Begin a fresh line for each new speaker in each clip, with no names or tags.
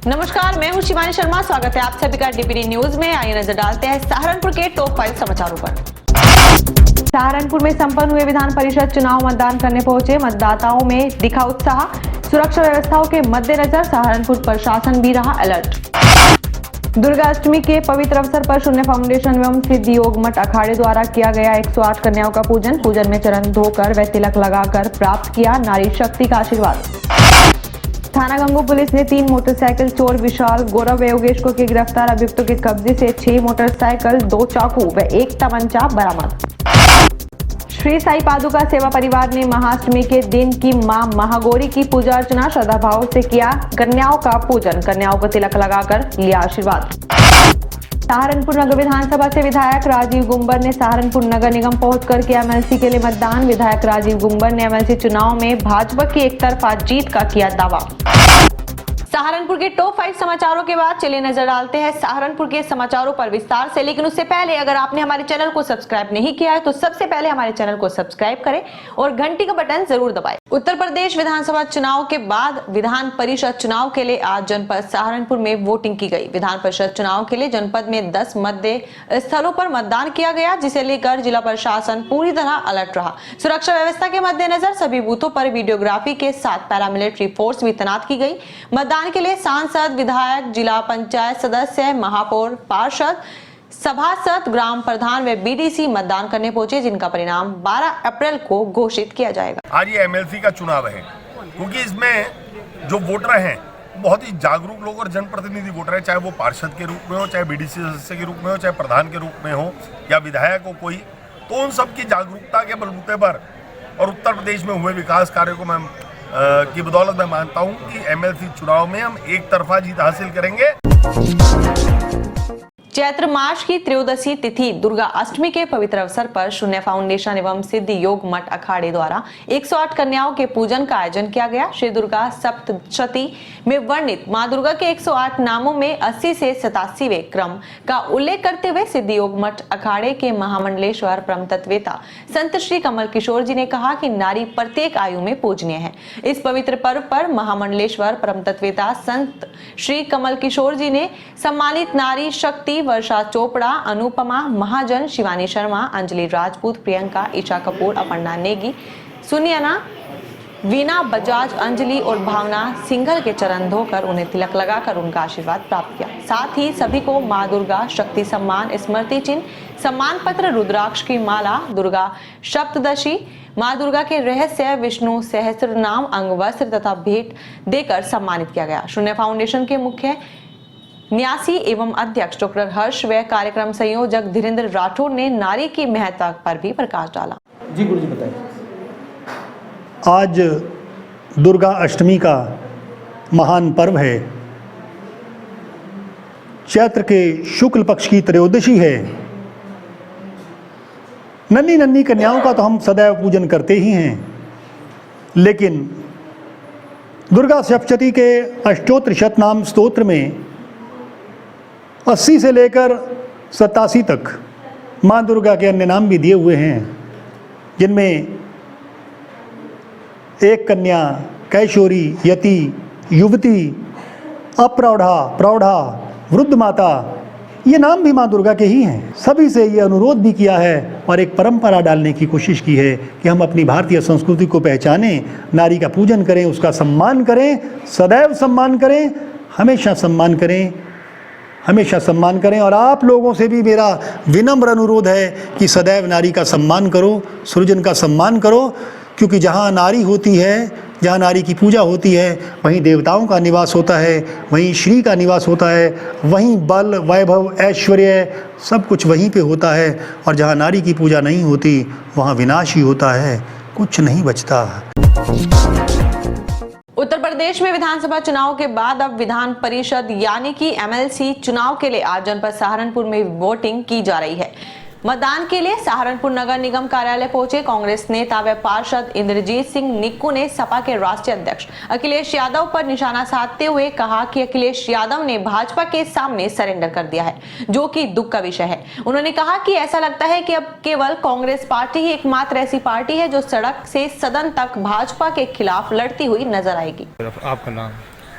नमस्कार, मैं हूं शिवानी शर्मा। स्वागत है आप सभी का डीपीडी न्यूज में। आइए नजर डालते हैं सहारनपुर के टॉप 5 समाचारों पर। सहारनपुर में संपन्न हुए विधान परिषद चुनाव, मतदान करने पहुंचे मतदाताओं में दिखा उत्साह। सुरक्षा व्यवस्थाओं के मद्देनजर सहारनपुर प्रशासन भी रहा अलर्ट। दुर्गा अष्टमी के पवित्र अवसर पर शून्य फाउंडेशन एवं सिद्ध योग मठ अखाड़े द्वारा किया गया 108 कन्याओं का पूजन। पूजन में चरण धोकर व तिलक लगाकर प्राप्त किया नारी शक्ति का आशीर्वाद। थाना गंगो पुलिस ने 3 मोटरसाइकिल चोर विशाल, गौरव व योगेश को किए गिरफ्तार। अभियुक्तों के कब्जे से 6 मोटरसाइकिल, 2 चाकू व 1 तमंचा बरामद। श्री साई पादुका सेवा परिवार ने महाअष्टमी के दिन की मां महागौरी की पूजा अर्चना, श्रद्धा भाव से किया कन्याओं का पूजन। कन्याओं को तिलक लगाकर लिया आशीर्वाद। सहारनपुर नगर विधानसभा से विधायक राजीव गुंबर ने सहारनपुर नगर निगम पहुंचकर किया एमएलसी के लिए मतदान। विधायक राजीव गुंबर ने एमएलसी चुनाव में भाजपा की एकतरफा जीत का किया दावा। सहारनपुर के टॉप 5 समाचारों के बाद चलिए नजर डालते हैं सहारनपुर के समाचारों पर विस्तार से। लेकिन उससे पहले अगर आपने हमारे चैनल को सब्सक्राइब नहीं किया है तो सबसे पहले हमारे चैनल को सब्सक्राइब करें और घंटी का बटन जरूर दबाएं। उत्तर प्रदेश विधानसभा चुनाव के बाद विधान परिषद चुनाव के लिए आज जनपद सहारनपुर में वोटिंग की गई। विधान परिषद चुनाव के लिए जनपद में 10 मतदेय स्थलों पर मतदान किया गया, जिसे लेकर जिला प्रशासन पूरी तरह अलर्ट रहा। सुरक्षा व्यवस्था के मद्देनजर सभी बूथों पर वीडियोग्राफी के साथ पैरामिलिट्री फोर्स भी तैनात की गई। मतदान के लिए सांसद, विधायक, जिला पंचायत सदस्य, महापौर, पार्षद, सभासद, ग्राम प्रधान व बीडीसी मतदान करने पहुंचे, जिनका परिणाम 12 अप्रैल को घोषित किया जाएगा।
आज ये एमएलसी का चुनाव है, क्योंकि इसमें जो वोटर हैं बहुत ही जागरूक लोग और जनप्रतिनिधि वोटर है, चाहे वो पार्षद के रूप में हो, चाहे बीडीसी सदस्य के रूप में हो, चाहे प्रधान के रूप में हो या विधायक हो कोई, तो उन सबकी जागरूकता के बलबूते पर और उत्तर प्रदेश में हुए विकास कार्यों को मैं की बदौलत मैं मानता हूं कि एमएलसी चुनाव में हम एक तरफा जीत हासिल करेंगे।
चैत्र मास की त्रयोदशी तिथि दुर्गा अष्टमी के पवित्र अवसर पर शून्य फाउंडेशन एवं सिद्ध योग मठ अखाड़े द्वारा 108 कन्याओं के पूजन का आयोजन किया गया। श्री दुर्गा सप्तशती में वर्णित मां दुर्गा के 108 नामों में 80 से 87वें क्रम का उल्लेख करते हुए सिद्ध योग मठ अखाड़े के महामंडलेश्वर परम तत्वेता संत श्री कमल किशोर जी ने कहा कि नारी प्रत्येक आयु में पूजनीय है। इस पवित्र पर्व पर महामंडलेश्वर परम तत्वेता संत श्री कमल किशोर जी ने सम्मानित नारी शक्ति वर्षा चोपड़ा, अनुपमा महाजन, शिवानी शर्मा, अंजलि राजपूत, प्रियंका, ईशा कपूर, अपर्णा नेगी, सुनियाना, वीना बजाज, अंजलि और भावना सिंघल के चरण धोकर उन्हें तिलक लगाकर उनका आशीर्वाद प्राप्त किया। साथ ही सभी को मां दुर्गा शक्ति सम्मान स्मृति चिन्ह, सम्मान पत्र, रुद्राक्ष की माला, दुर्गा सप्तशती, मां दुर्गा के रहस्य, विष्णु सहस्त्र नाम, अंग वस्त्र तथा भेंट देकर सम्मानित किया गया। शून्य फाउंडेशन के मुख्य न्यासी एवं अध्यक्ष डॉक्टर हर्ष व कार्यक्रम संयोजक धीरेन्द्र राठौर ने नारी की महत्ता पर भी प्रकाश डाला।
जी गुरु जी बताइए।
आज दुर्गा अष्टमी का महान पर्व है। चैत्र के शुक्ल पक्ष की त्रयोदशी है। नन्ही नन्ही कन्याओं का तो हम सदैव पूजन करते ही हैं, लेकिन दुर्गा सप्तशती के अष्टोत्तर शतनाम स्तोत्र में 80 से लेकर 87 तक माँ दुर्गा के अन्य नाम भी दिए हुए हैं, जिनमें एक कन्या, कैशोरी, यति, युवती, अप्रौढ़ा, प्रौढ़ा, वृद्ध माता, ये नाम भी माँ दुर्गा के ही हैं। सभी से ये अनुरोध भी किया है और एक परंपरा डालने की कोशिश की है कि हम अपनी भारतीय संस्कृति को पहचानें, नारी का पूजन करें, उसका सम्मान करें, सदैव सम्मान करें, हमेशा सम्मान करें, हमेशा सम्मान करें। और आप लोगों से भी मेरा विनम्र अनुरोध है कि सदैव नारी का सम्मान करो, सृजन का सम्मान करो, क्योंकि जहाँ नारी होती है, जहाँ नारी की पूजा होती है, वहीं देवताओं का निवास होता है, वहीं श्री का निवास होता है, वहीं बल, वैभव, ऐश्वर्य सब कुछ वहीं पे होता है। और जहाँ नारी की पूजा नहीं होती वहाँ विनाश ही होता है, कुछ नहीं बचता।
उत्तर प्रदेश में विधानसभा चुनाव के बाद अब विधान परिषद यानी कि एमएलसी चुनाव के लिए आज जनपद सहारनपुर में वोटिंग की जा रही है। मतदान के लिए सहारनपुर नगर निगम कार्यालय पहुंचे कांग्रेस नेता व पार्षद इंद्रजीत सिंह निक्कू ने सपा के राष्ट्रीय अध्यक्ष अखिलेश यादव पर निशाना साधते हुए कहा कि अखिलेश यादव ने भाजपा के सामने सरेंडर कर दिया है, जो कि दुख का विषय है। उन्होंने कहा कि ऐसा लगता है कि अब केवल कांग्रेस पार्टी ही एकमात्र ऐसी पार्टी है जो सड़क से सदन तक भाजपा के खिलाफ लड़ती हुई नजर आएगी।
आपका नाम?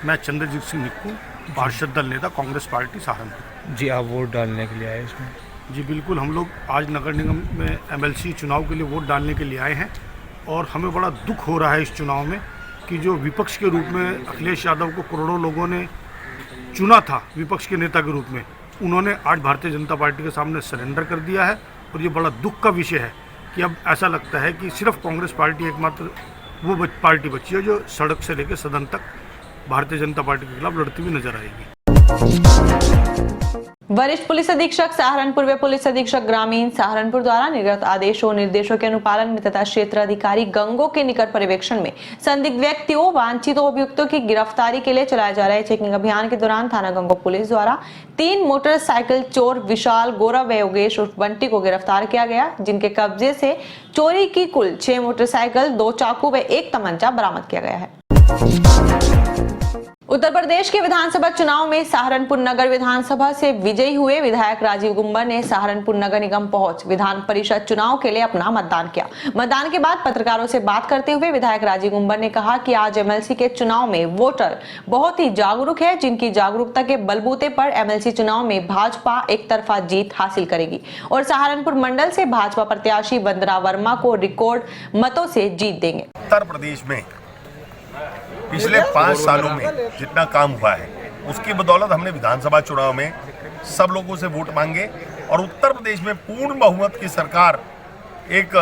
मैं चंद्रजीत सिंह निक्कू,
पार्षद दल नेता कांग्रेस पार्टी सहारनपुर।
जी, आप वोट डालने के लिए आए इसमें?
जी बिल्कुल, हम लोग आज नगर निगम में एमएलसी चुनाव के लिए वोट डालने के लिए आए हैं और हमें बड़ा दुख हो रहा है इस चुनाव में कि जो विपक्ष के रूप में अखिलेश यादव को करोड़ों लोगों ने चुना था विपक्ष के नेता के रूप में, उन्होंने आज भारतीय जनता पार्टी के सामने सरेंडर कर दिया है। और ये बड़ा दुख का विषय है कि अब ऐसा लगता है कि सिर्फ कांग्रेस पार्टी एकमात्र वो पार्टी बची है जो सड़क से लेकर सदन तक भारतीय जनता पार्टी के खिलाफ लड़ती हुई नजर आएगी।
वरिष्ठ पुलिस अधीक्षक सहारनपुर व पुलिस अधीक्षक ग्रामीण सहारनपुर द्वारा निर्गत आदेशों निर्देशों के अनुपालन में तथा क्षेत्र अधिकारी गंगों के निकट पर्यवेक्षण में संदिग्ध व्यक्तियों वांछित अभियुक्तों की गिरफ्तारी के लिए चलाए जा रहे चेकिंग अभियान के दौरान थाना गंगो पुलिस द्वारा 3 मोटरसाइकिल चोर विशाल, गौरव व योगेश उर्फ बंटी को गिरफ्तार किया गया, जिनके कब्जे से चोरी की कुल 6 मोटरसाइकिल, 2 चाकू व 1 तमंचा बरामद किया गया है। उत्तर प्रदेश के विधानसभा चुनाव में सहारनपुर नगर विधानसभा से विजयी हुए विधायक राजीव गुंबर ने सहारनपुर नगर निगम पहुंच विधान परिषद चुनाव के लिए अपना मतदान किया। मतदान के बाद पत्रकारों से बात करते हुए विधायक राजीव गुंबर ने कहा कि आज एमएलसी के चुनाव में वोटर बहुत ही जागरूक है, जिनकी जागरूकता के बलबूते पर एमएलसी चुनाव में भाजपा एक तरफा जीत हासिल करेगी और सहारनपुर मंडल से भाजपा प्रत्याशी वंदना वर्मा को रिकॉर्ड मतों से जीत देंगे।
उत्तर प्रदेश में पिछले 5 सालों में जितना काम हुआ है उसकी बदौलत हमने विधानसभा चुनाव में सब लोगों से वोट मांगे और उत्तर प्रदेश में पूर्ण बहुमत की सरकार, एक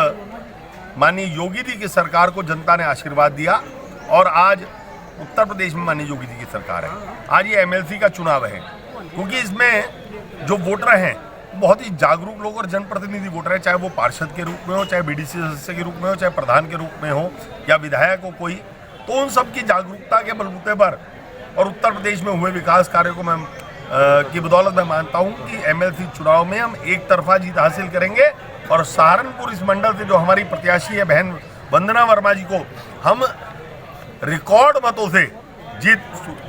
माननीय योगी जी की सरकार को जनता ने आशीर्वाद दिया और आज उत्तर प्रदेश में माननीय योगी जी की सरकार है। आज ये एमएलसी का चुनाव है क्योंकि इसमें जो वोटर हैं बहुत ही जागरूक लोग और जनप्रतिनिधि वोटर हैं, चाहे वो पार्षद के रूप में हो, चाहे बीडीसी सदस्य के रूप में हो, चाहे प्रधान के रूप में हो या विधायक हो कोई, तो उन सब की जागरूकता के बलबूते पर और उत्तर प्रदेश में हुए विकास कार्यों को मैं की बदौलत मैं मानता हूं कि एमएलसी चुनाव में हम एक तरफा जीत हासिल करेंगे और सहारनपुर इस मंडल से जो हमारी प्रत्याशी है बहन वंदना वर्मा जी को हम रिकॉर्ड मतों से जीत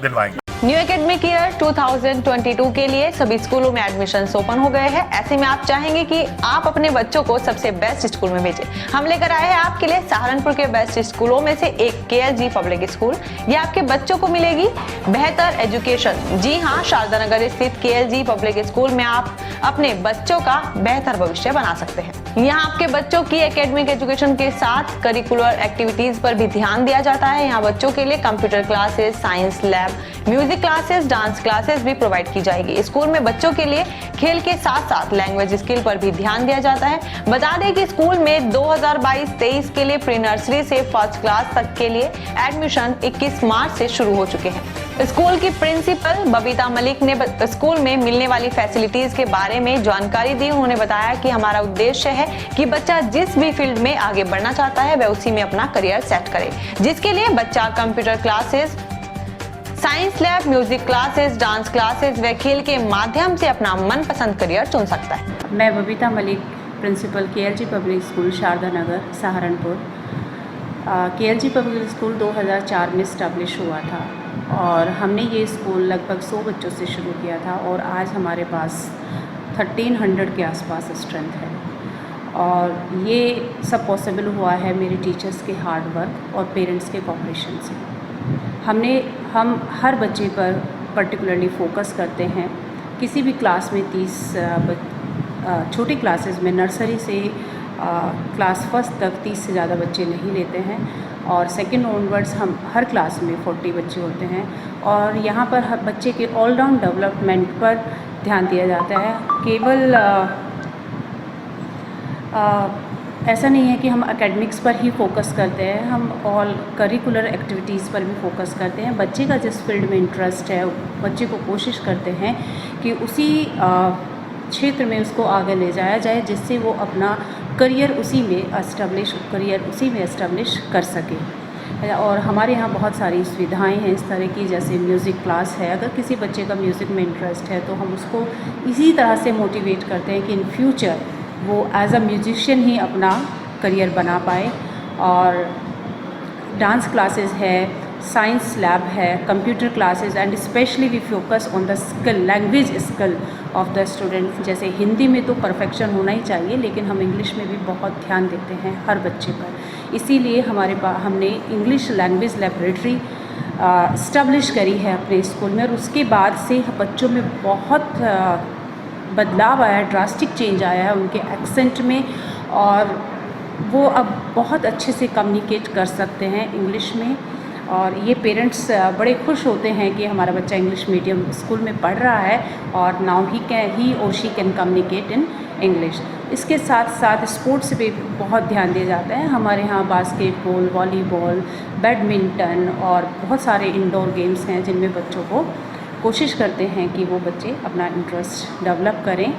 दिलवाएंगे।
न्यू एकेडमिक ईयर 2022 के लिए सभी स्कूलों में एडमिशन्स ओपन हो गए हैं। ऐसे में आप चाहेंगे कि आप अपने बच्चों को सबसे बेस्ट स्कूल में भेजें। हम लेकर आए हैं आपके लिए सहारनपुर के बेस्ट स्कूलों में से एक केएलजी पब्लिक स्कूल। ये आपके बच्चों को मिलेगी बेहतर एजुकेशन। जी हाँ, शारदा नगर स्थित केएलजी पब्लिक स्कूल में आप अपने बच्चों का बेहतर भविष्य बना सकते हैं। यहाँ आपके बच्चों की एकेडमिक एजुकेशन के साथ करिकुलर एक्टिविटीज पर भी ध्यान दिया जाता है। यहाँ बच्चों के लिए computer classes, science lab, music classes, dance classes भी प्रोवाइड की जाएगी। स्कूल में बच्चों के लिए खेल के साथ साथ लैंग्वेज स्किल पर भी ध्यान दिया जाता है। बता दें कि स्कूल में 2022-23 के लिए प्री नर्सरी से फर्स्ट क्लास तक के लिए एडमिशन 21 मार्च से शुरू हो चुके हैं। स्कूल की प्रिंसिपल बबीता मलिक ने स्कूल में मिलने वाली फैसिलिटीज के बारे में जानकारी दी। उन्होंने बताया कि हमारा उद्देश्य है कि बच्चा जिस भी फील्ड में आगे बढ़ना चाहता है वह उसी में अपना करियर सेट करे, जिसके लिए बच्चा computer classes, science lab, music classes, dance classes व खेल के माध्यम से अपना मनपसंद करियर चुन सकता है।
मैं Babita Malik, principal KLG public school Sharda Nagar Saharanpur. KLG public school 2004 में स्टैब्लिश हुआ था और हमने ये स्कूल लगभग 100 बच्चों से शुरू किया था और आज हमारे पास 1300 के आसपास स्ट्रेंथ है और ये सब पॉसिबल हुआ है मेरे टीचर्स के हार्ड वर्क और पेरेंट्स के कोऑपरेशन से। हम हर बच्चे पर पर्टिकुलरली फोकस करते हैं। किसी भी क्लास में 30 छोटी क्लासेस में नर्सरी से क्लास फर्स्ट तक 30 से ज़्यादा बच्चे नहीं लेते हैं और सेकंड ऑनवर्ड्स हम हर क्लास में 40 बच्चे होते हैं और यहाँ पर हर बच्चे के ऑलराउंड डेवलपमेंट पर ध्यान दिया जाता है। केवल ऐसा नहीं है कि हम एकेडमिक्स पर ही फोकस करते हैं, हम ऑल करिकुलर एक्टिविटीज़ पर भी फोकस करते हैं। बच्चे का जिस फील्ड में इंटरेस्ट है बच्चे को कोशिश करते हैं कि उसी क्षेत्र में उसको आगे ले जाया जाए जिससे वो अपना करियर उसी में एस्टेब्लिश कर सके। और हमारे यहाँ बहुत सारी सुविधाएं हैं इस तरह की, जैसे म्यूज़िक क्लास है। अगर किसी बच्चे का म्यूज़िक में इंटरेस्ट है तो हम उसको इसी तरह से मोटिवेट करते हैं कि इन फ्यूचर वो एज अ म्यूजिशियन ही अपना करियर बना पाए। और डांस क्लासेस है, साइंस लैब है, computer classes and specially we focus on the skill, language skill of the student. जैसे हिंदी में तो परफेक्शन होना ही चाहिए लेकिन हम इंग्लिश में भी बहुत ध्यान देते हैं हर बच्चे पर। इसीलिए हमने इंग्लिश लैंग्वेज लेबोरेटरी इस्टैब्लिश करी है अपने स्कूल में, और उसके बाद से बच्चों में बहुत बदलाव आया है, ड्रास्टिक चेंज आया है उनके एक्सेंट में, और वो अब बहुत अच्छे से कम्युनिकेट कर सकते हैं इंग्लिश में। और ये पेरेंट्स बड़े खुश होते हैं कि हमारा बच्चा इंग्लिश मीडियम स्कूल में पढ़ रहा है और नाउ ही और she can communicate in English. इसके साथ साथ स्पोर्ट्स पे बहुत ध्यान दिया जाता है। हमारे यहाँ बास्केटबॉल, वॉलीबॉल, बैडमिंटन और बहुत सारे इंडोर गेम्स हैं जिनमें बच्चों को कोशिश करते हैं कि वो बच्चे अपना इंटरेस्ट डेवलप करें,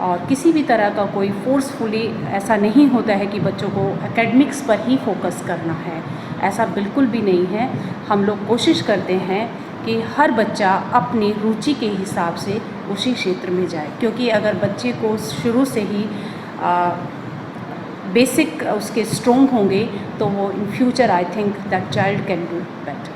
और किसी भी तरह का कोई फोर्सफुली ऐसा नहीं होता है कि बच्चों को एकेडमिक्स पर ही फोकस करना है, ऐसा बिल्कुल भी नहीं है। हम लोग कोशिश करते हैं कि हर बच्चा अपनी रुचि के हिसाब से उसी क्षेत्र में जाए, क्योंकि अगर बच्चे को शुरू से ही बेसिक उसके स्ट्रॉन्ग होंगे तो वो in future I think that child can do better.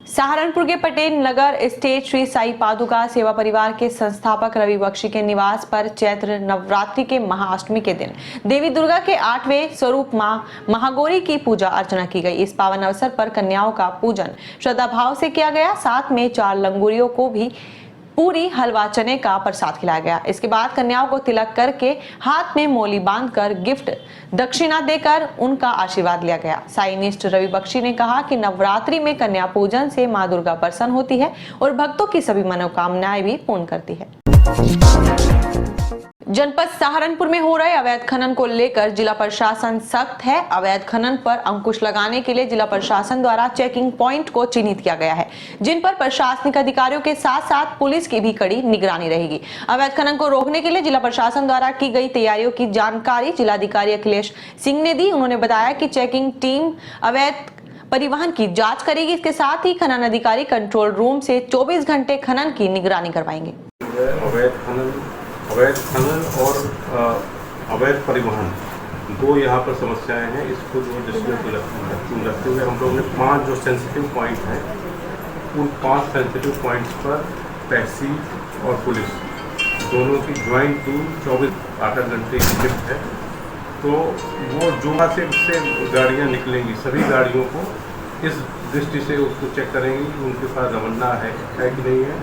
Saharanpur के पटेल नगर स्थित श्री साई पादुका सेवा परिवार के संस्थापक रवि बख्शी के निवास पर चैत्र नवरात्रि के महाअष्टमी के दिन देवी दुर्गा के 8वें स्वरूप मां महागौरी की पूजा अर्चना की गई। इस पावन अवसर पर कन्याओं का पूजन श्रद्धा भाव से किया गया। साथ में 4 लंगूरियों को भी पूरी हलवा चने का प्रसाद खिलाया गया। इसके बाद कन्याओं को तिलक करके हाथ में मोली बांधकर गिफ्ट दक्षिणा देकर उनका आशीर्वाद लिया गया। साईनिष्ठ रवि बख्शी ने कहा कि नवरात्रि में कन्या पूजन से मां दुर्गा प्रसन्न होती है और भक्तों की सभी मनोकामनाएं भी पूर्ण करती है। जनपद सहारनपुर में हो रहे अवैध खनन को लेकर जिला प्रशासन सख्त है। अवैध खनन पर अंकुश लगाने के लिए जिला प्रशासन द्वारा चेकिंग पॉइंट को चिन्हित किया गया है, जिन पर प्रशासनिक अधिकारियों के साथ साथ पुलिस की भी कड़ी निगरानी रहेगी। अवैध खनन को रोकने के लिए जिला प्रशासन द्वारा की गई तैयारियों की जानकारी जिलाधिकारी अखिलेश सिंह ने दी। उन्होंने बताया कि चेकिंग टीम अवैध परिवहन की जांच करेगी। इसके साथ ही खनन अधिकारी कंट्रोल रूम से 24 घंटे खनन की निगरानी करवाएंगे।
अवैध खनन और अवैध परिवहन 2 यहाँ पर समस्याएं हैं। इसको जो दृष्टियों को रखते हुए हम लोग ने 5 जो सेंसिटिव पॉइंट हैं, उन 5 सेंसिटिव पॉइंट्स पर तहसील और पुलिस दोनों की ज्वाइंट टीम 24 घंटे की शिफ्ट है। तो वो जो से गाड़ियाँ निकलेंगी, सभी गाड़ियों को इस दृष्टि से उसको चेक करेंगी कि उनके पास रवाना है कि नहीं है,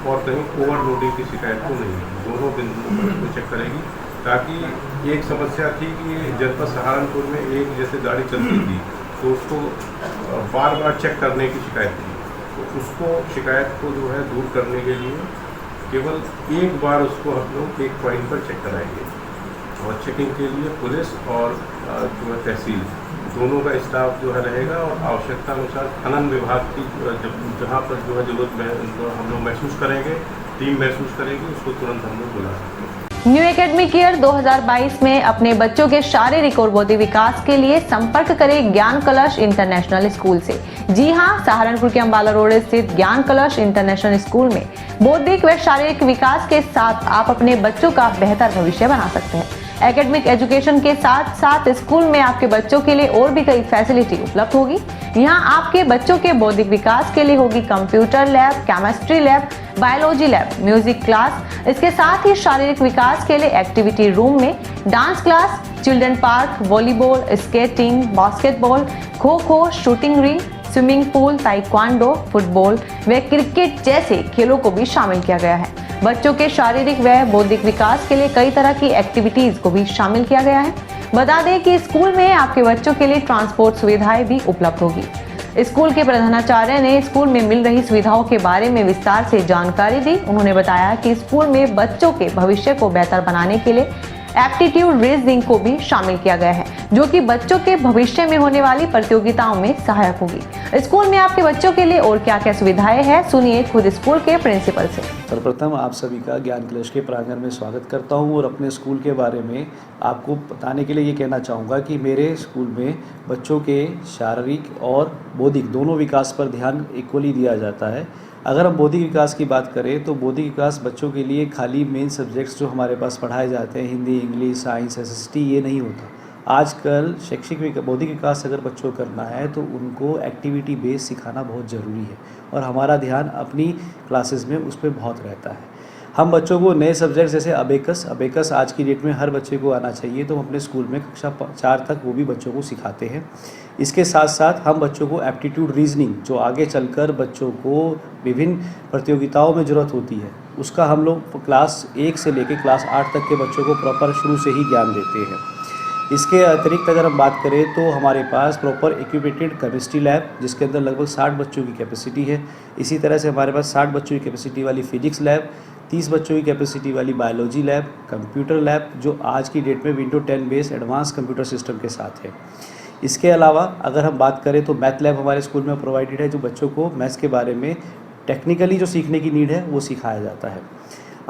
और कहीं ओवरलोडिंग की शिकायत तो नहीं है। दोनों बिंदुओं पर इसको चेक करेगी, ताकि एक समस्या थी कि जनपद सहारनपुर में एक जैसे गाड़ी चलती थी तो उसको बार बार चेक करने की शिकायत थी। तो उसको शिकायत को जो है दूर करने के लिए केवल एक बार उसको हम लोग एक पॉइंट पर चेक कराएंगे, और चेकिंग के लिए पुलिस और जो है तहसील दोनों का स्टाफ जो है रहेगा, और आवश्यकता अनुसार खनन विभाग की जहाँ पर जो है जरूरत हम लोग महसूस करेंगे, टीम महसूस करेगी, उसको तुरंत हम लोग बुला सकते हैं।
न्यू एकेडमिक ईयर 2022 में अपने बच्चों के शारीरिक और बौद्धिक विकास के लिए संपर्क करें ज्ञान कलश इंटरनेशनल स्कूल से। जी हां, सहारनपुर के अंबाला रोड स्थित ज्ञान कलश इंटरनेशनल स्कूल में बौद्धिक व शारीरिक विकास के साथ आप अपने बच्चों का बेहतर भविष्य बना सकते हैं। एकेडमिक एजुकेशन के साथ साथ स्कूल में आपके बच्चों के लिए और भी कई फैसिलिटी उपलब्ध होगी। यहाँ आपके बच्चों के बौद्धिक विकास के लिए होगी computer lab, chemistry lab, biology lab, music class. इसके साथ ही शारीरिक विकास के लिए एक्टिविटी रूम में dance class, children park, volleyball, skating, basketball, kho kho, shooting ring, swimming pool, taekwondo, football व क्रिकेट जैसे खेलों को भी शामिल किया गया है। बच्चों के शारीरिक व बौद्धिक विकास के लिए कई तरह की एक्टिविटीज को भी शामिल किया गया है। बता दें कि स्कूल में आपके बच्चों के लिए ट्रांसपोर्ट सुविधाएं भी उपलब्ध होगी। स्कूल के प्रधानाचार्य ने स्कूल में मिल रही सुविधाओं के बारे में विस्तार से जानकारी दी। उन्होंने बताया कि स्कूल में बच्चों के भविष्य को बेहतर बनाने के लिए एप्टीट्यूड रीजनिंग को भी शामिल किया गया है, जो कि बच्चों के भविष्य में होने वाली प्रतियोगिताओं में सहायक होगी। स्कूल में आपके बच्चों के लिए और क्या क्या सुविधाएं हैं, सुनिए खुद स्कूल के प्रिंसिपल से।
सर्वप्रथम आप सभी का ज्ञान कलश के प्रांगण में स्वागत करता हूं, और अपने स्कूल के बारे में आपको बताने के लिए ये कहना चाहूँगा कि मेरे स्कूल में बच्चों के शारीरिक और बौद्धिक दोनों विकास पर ध्यान इक्वली दिया जाता है। अगर हम बौद्धिक विकास की बात करें तो बौद्धिक विकास बच्चों के लिए खाली मेन सब्जेक्ट्स जो हमारे पास पढ़ाए जाते हैं, हिंदी, इंग्लिश, साइंस, SST, ये नहीं होता। आजकल शैक्षिक बौद्धिक विकास अगर बच्चों को करना है तो उनको एक्टिविटी बेस सिखाना बहुत ज़रूरी है, और हमारा ध्यान अपनी क्लासेस में उस पर बहुत रहता है। हम बच्चों को नए सब्जेक्ट जैसे अबेकस आज की डेट में हर बच्चे को आना चाहिए, तो हम अपने स्कूल में कक्षा 4 तक वो भी बच्चों को सिखाते हैं। इसके साथ साथ हम बच्चों को एप्टीट्यूड रीजनिंग, जो आगे चलकर बच्चों को विभिन्न प्रतियोगिताओं में ज़रूरत होती है, उसका हम लोग क्लास 1 से लेकर क्लास 8 तक के बच्चों को प्रॉपर शुरू से ही ज्ञान देते हैं। इसके अतिरिक्त अगर हम बात करें तो हमारे पास प्रॉपर इक्विपेटेड केमिस्ट्री लैब, जिसके अंदर लगभग 60 बच्चों की कैपेसिटी है। इसी तरह से हमारे पास 60 बच्चों की कैपेसिटी वाली फिजिक्स लैब, 30 बच्चों की कैपेसिटी वाली बायोलॉजी लैब, कंप्यूटर लैब, जो आज की डेट में window 10 base advance computer system के साथ है। इसके अलावा अगर हम बात करें तो मैथ लैब हमारे स्कूल में प्रोवाइडेड है, जो बच्चों को मैथ्स के बारे में टेक्निकली जो सीखने की नीड है वो सिखाया जाता है।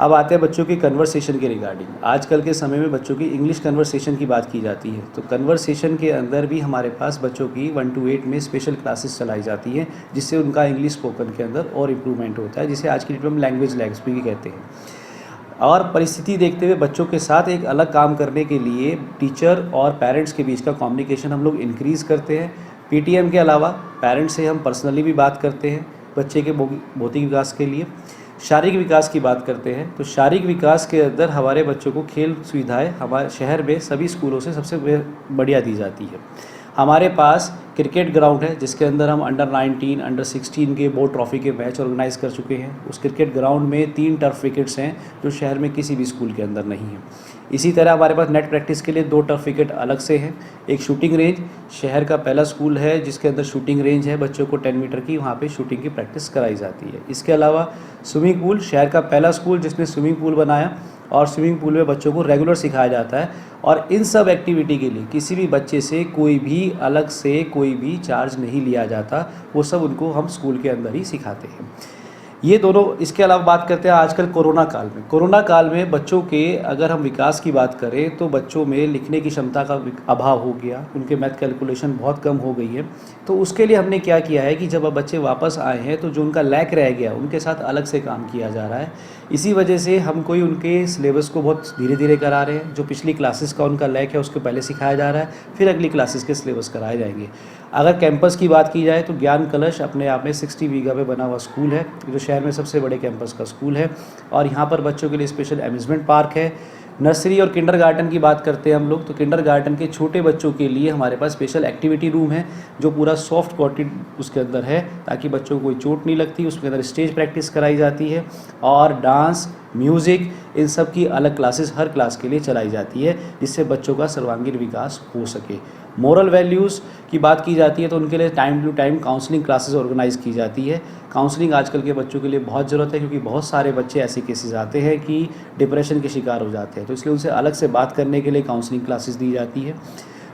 अब आते हैं बच्चों की कन्वर्सेशन के रिगार्डिंग। आजकल के समय में बच्चों की इंग्लिश कन्वर्सेशन की बात की जाती है, तो कन्वर्सेशन के अंदर भी हमारे पास बच्चों की 1 to 8 में स्पेशल क्लासेस चलाई जाती हैं, जिससे उनका इंग्लिश स्पोकन के अंदर और इम्प्रूवमेंट होता है, जिसे आज की डेट में हम लैंग्वेज लैब्स भी कहते हैं। और परिस्थिति देखते हुए बच्चों के साथ एक अलग काम करने के लिए टीचर और पेरेंट्स के बीच का कम्युनिकेशन हम लोग इंक्रीज़ करते हैं। पीटीएम के अलावा पेरेंट्स से हम पर्सनली भी बात करते हैं बच्चे के भौतिक विकास के लिए। शारीरिक विकास की बात करते हैं तो शारीरिक विकास के अंदर हमारे बच्चों को खेल सुविधाएं हमारे शहर में सभी स्कूलों से सबसे बढ़िया दी जाती है। हमारे पास क्रिकेट ग्राउंड है, जिसके अंदर हम अंडर 19, अंडर 16 के बोर्ड ट्रॉफी के मैच ऑर्गेनाइज़ कर चुके हैं। उस क्रिकेट ग्राउंड में 3 टर्फ विकेट्स हैं, जो शहर में किसी भी स्कूल के अंदर नहीं है। इसी तरह हमारे पास नेट प्रैक्टिस के लिए 2 टर्फ विकेट अलग से हैं। एक शूटिंग रेंज, शहर का पहला स्कूल है जिसके अंदर शूटिंग रेंज है, बच्चों को 10 मीटर की वहाँ पे शूटिंग की प्रैक्टिस कराई जाती है। इसके अलावा स्विमिंग पूल, शहर का पहला स्कूल जिसने स्विमिंग पूल बनाया, और स्विमिंग पूल में बच्चों को रेगुलर सिखाया जाता है। और इन सब एक्टिविटी के लिए किसी भी बच्चे से कोई भी अलग से कोई भी चार्ज नहीं लिया जाता, वो सब उनको हम स्कूल के अंदर ही सिखाते हैं। ये दोनों। इसके अलावा बात करते हैं आजकल कोरोना काल में बच्चों के अगर हम विकास की बात करें तो बच्चों में लिखने की क्षमता का अभाव हो गया, उनके मैथ कैलकुलेशन बहुत कम हो गई है। तो उसके लिए हमने क्या किया है कि जब अब बच्चे वापस आए हैं तो जो उनका लैक रह गया उनके साथ अलग से काम किया जा रहा है। इसी वजह से हम कोई उनके सिलेबस को बहुत धीरे धीरे करा रहे हैं। जो पिछली क्लासेस का उनका लैक है उसको पहले सिखाया जा रहा है, फिर अगली क्लासेस के सिलेबस कराए जाएंगे। अगर कैंपस की बात की जाए तो ज्ञान कलश अपने आप में 60 बीघा पे बना हुआ स्कूल है, जो शहर में सबसे बड़े कैंपस का स्कूल है। और यहाँ पर बच्चों के लिए स्पेशल अम्यूज़मेंट पार्क है। नर्सरी और किंडरगार्टन की बात करते हैं हम लोग, तो किंडरगार्टन के छोटे बच्चों के लिए हमारे पास स्पेशल एक्टिविटी रूम है, जो पूरा सॉफ्ट कॉटेड उसके अंदर है, ताकि बच्चों को कोई चोट नहीं लगती। उसके अंदर स्टेज प्रैक्टिस कराई जाती है और डांस, म्यूज़िक, इन सब की अलग क्लासेस हर क्लास के लिए चलाई जाती है, जिससे बच्चों का सर्वांगीण विकास हो सके। मोरल वैल्यूज़ की बात की जाती है तो उनके लिए time to time counselling classes organise की जाती है। काउंसलिंग आजकल के बच्चों के लिए बहुत ज़रूरत है, क्योंकि बहुत सारे बच्चे ऐसे केसेस आते हैं कि डिप्रेशन के शिकार हो जाते हैं, तो इसलिए उनसे अलग से बात करने के लिए काउंसलिंग क्लासेस दी जाती है।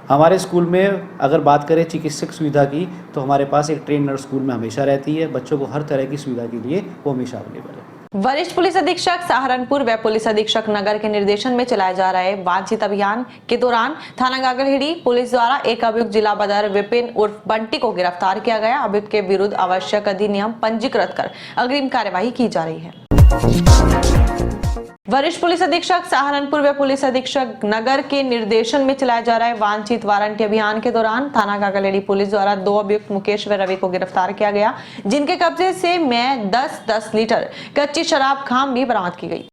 हमारे स्कूल में अगर बात करें चिकित्सक सुविधा की, तो हमारे पास एक ट्रेन नर्स स्कूल में हमेशा रहती है। बच्चों को हर तरह की सुविधा के लिए वो हमेशा अवेलेबल है।
वरिष्ठ पुलिस अधीक्षक सहारनपुर व पुलिस अधीक्षक नगर के निर्देशन में चलाए जा रहे वांछित अभियान के दौरान थाना गागलहेड़ी पुलिस द्वारा एक अभियुक्त जिला बदर विपिन उर्फ बंटी को गिरफ्तार किया गया। अभियुक्त के विरुद्ध आवश्यक अधिनियम पंजीकृत कर अग्रिम कार्यवाही की जा रही है। वरिष्ठ पुलिस अधीक्षक सहारनपुर व पुलिस अधीक्षक नगर के निर्देशन में चलाए जा रहे वांछित वारंटी अभियान के दौरान थाना गागलहेड़ी पुलिस द्वारा 2 अभियुक्त मुकेश व रवि को गिरफ्तार किया गया, जिनके कब्जे से में 10-10 लीटर कच्ची शराब खाम भी बरामद की गई।